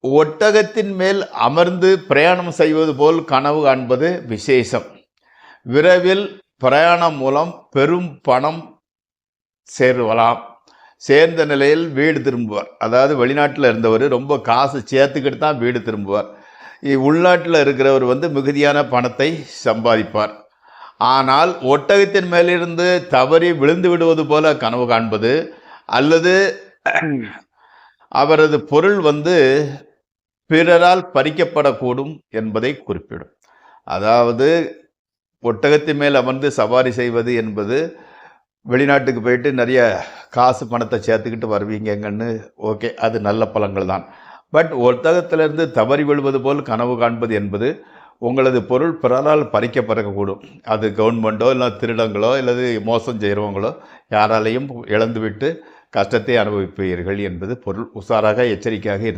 ஒட்டகத்தின் மேல் அமர்ந்து பிரயாணம் செய்வது போல் கனவு காண்பது விசேஷம். விரைவில் பிரயாணம் மூலம் பெரும் பணம் சேரலாம். சேர்ந்த நிலையில் வீடு திரும்புவார். அதாவது வெளிநாட்டில் இருந்தவர் ரொம்ப காசு சேர்த்துக்கிட்டு தான் வீடு திரும்புவார். உள்நாட்டில் இருக்கிறவர் மிகுதியான பணத்தை சம்பாதிப்பார். ஆனால் ஒட்டகத்தின் மேலிருந்து தவறி விழுந்து விடுவது போல கனவு காண்பது அல்லது அவரது பொருள் பிறரால் பறிக்கப்படக்கூடும் என்பதை குறிப்பிடும். அதாவது ஒட்டகத்தின் மேல் அமர்ந்து சவாரி செய்வது என்பது வெளிநாட்டுக்கு போயிட்டு நிறைய காசு பணத்தை சேர்த்துக்கிட்டு வருவீங்கன்னு ஓகே, அது நல்ல பலன்கள் தான். பட் ஒட்டகத்திலிருந்து தவறி விழுவது போல் கனவு காண்பது என்பது உங்களது பொருள் பிறரால் பறிக்கப்படக்கூடும். அது கவர்மெண்ட்டோ இல்லை திருடங்களோ அல்லது மோசம் செய்கிறவங்களோ யாராலையும் இழந்துவிட்டு கஷ்டத்தை அனுபவிப்பீர்கள் என்பது பொருள். உஷாராக எச்சரிக்கையாக இருந்து